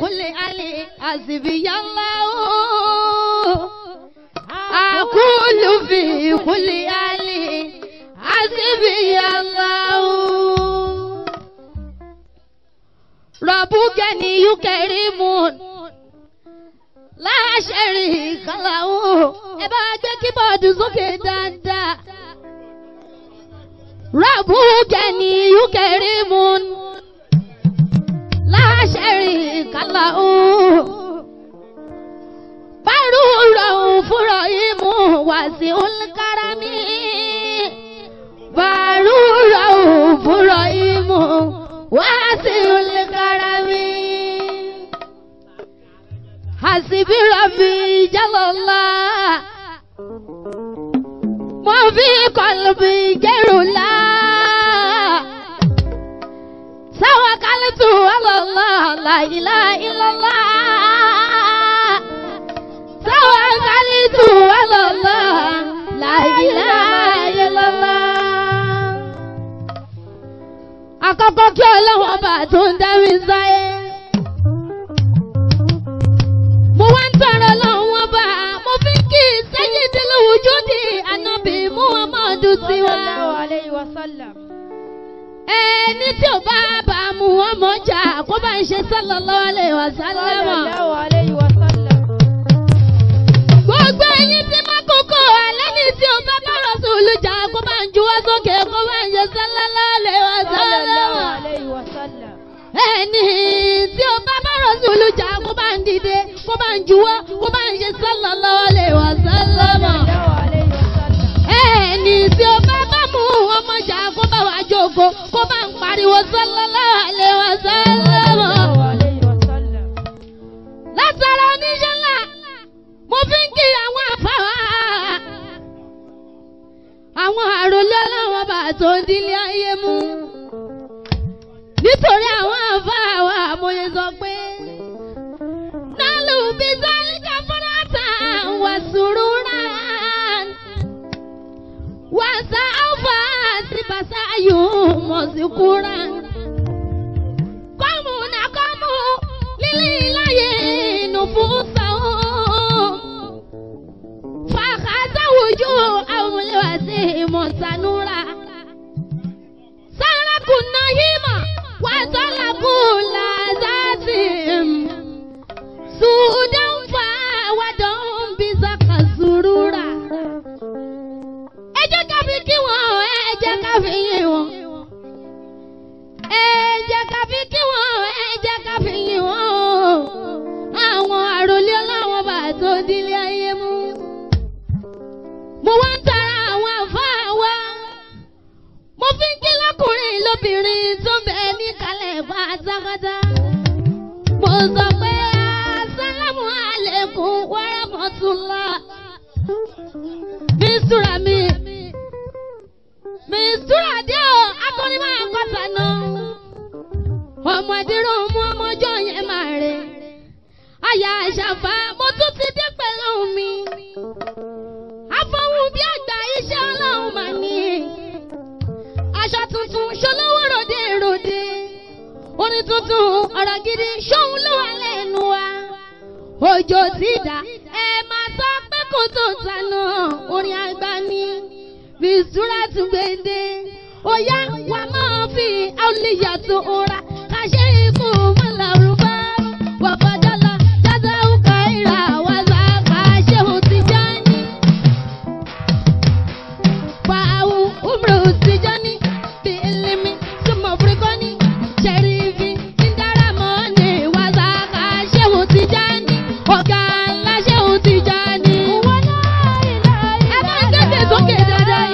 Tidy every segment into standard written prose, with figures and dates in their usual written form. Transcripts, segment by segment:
كل علي حسبي الله أقول في كل علي حسبي الله ربك غني كريم لا شريك له إبادة كباد زكدادا ربك غني كريم لا شريك له بارو فرائم واسع الكرم بارو فرائم واسع الكرم حسبي ربي جل الله ما في قلبي غير الله توكلت على الله لا إله إلا الله توكلت على الله لا إله إلا الله àkọ́kọ́ kí Ọlọ́run ọba tó ń dá mi sáyé mo wá ń tọrọ Ọlọ́run ọba mo fi kí Sayyidul Wujudi Ànábì Muhammadu sallallahu alayhi wa sallam ẹni tí ò bá bá mu wọn mọ jà kó bá ń ṣe sallallahu alayhi wa sallam gbogbo ẹyin tí má kókó alẹ́ ní tí ò bá bá Rasulu jà kó bá ń juwọ́ sókè kó bá ń ṣe sallallahu alayhi wa sallam ẹni tí ò bá bá Rasulu jà kó bá ń dìde kó bá ń juwọ́ kó bá ń ṣe sallallahu alayhi wa sallam ẹni tí ò bá bá mu ọmọ jà kó bá wà jókòó kó bá ń pariwo sallallahu alayhi wa sallam látara oníṣẹ́ ńlá mo fi ń kí àwọn àfáwà àwọn àròlé Ọlọ́run ọba tó ń dílé ayé mú nítorí àwọn àfáwà mo yẹ sọ pé nálù bí sálíkà fúnrátà wà sùúrùrà wà sáfà sí bàṣáyù mọ̀ sí kúrà kọ́mù nà kọ́mù lílé láyé nù fún sàún fàkàtàwùjú àwọn olèwàsí mọ̀sánúra sárakùnà hímà wà sọ́làkùn làzátìm sùdán fà wàdán bí sàkà sùrúra ẹ jẹ́ ká fi kí wọn ẹ jẹ́ ká fi yìn wọn ẹ jẹ́ ká fi kí wọn ẹ jẹ́ ká fi yìn wọn àwọn àròlé Ọlọ́run ọba tó dílé ayé mú mo wá ń tara àwọn àfáà wa mo fi ń kí lọ́kùnrin lóbìnrin tó bẹ̀ ní kalẹ̀ pátápátá mo sọ pé assalamu alaikum wa rahmatullah mistura mi mistura dé o akọni máa ń kọta náà ọmọdé rò mú ọmọjọ́ yẹn máa rè àyà àṣàfà mo tún ti dé pẹ̀lú mi afọwọ́ bí àgbà iṣẹ́ Ọlọ́run mà ní aṣọ tuntun ṣolówó ròde ròde orin tuntun ọ̀rọ̀ gidi ṣóhun ló wà lẹ́nu wa òjò tí dá ẹ máa sọ pé kò tó tanà orin àgbà ní Mistura tún gbèdé óyá wà máa fi àwòlíyà tó ora kàṣẹ ikú mọ́lárúbá wà fàdálà dáadáa káìrà wà sáà ṣé o ti já ní. Pàwọ́ umru ti já ní bí ilimi súnmọ́ fúrikọ́ni ṣẹ̀rífì ìdáramọ́ ni wà sáà ṣé o ti já ní. Ọ̀gá ńlá ṣé o ti já ní. Ẹ bá ń kéde sókè dáadáa.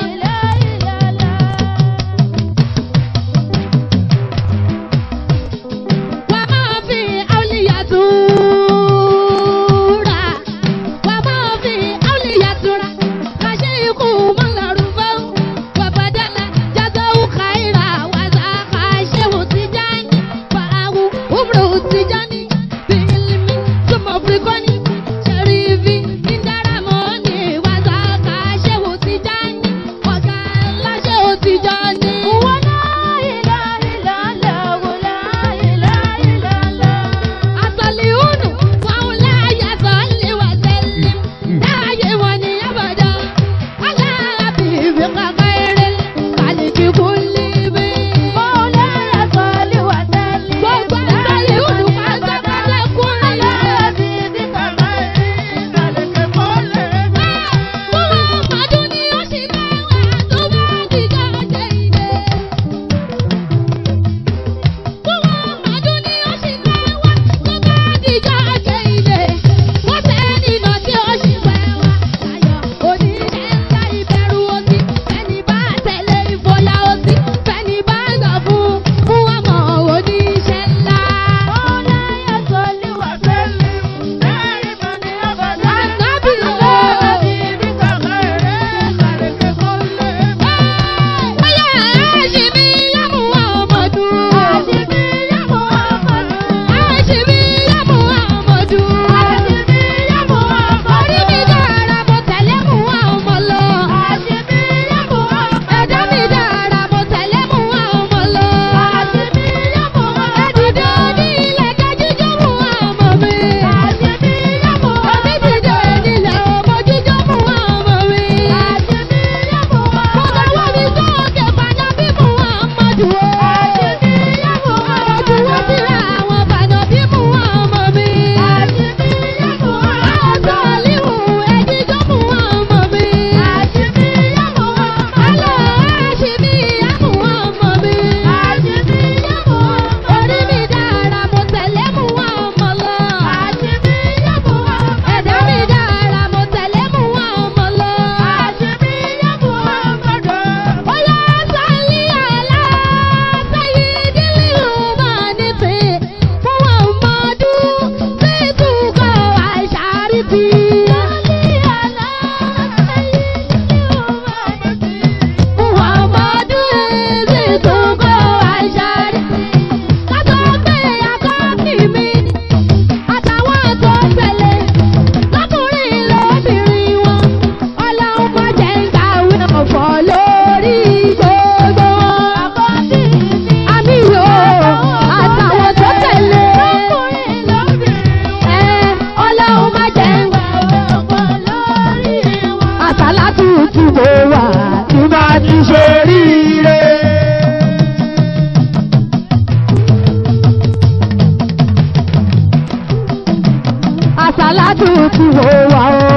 tún ti wò wá o.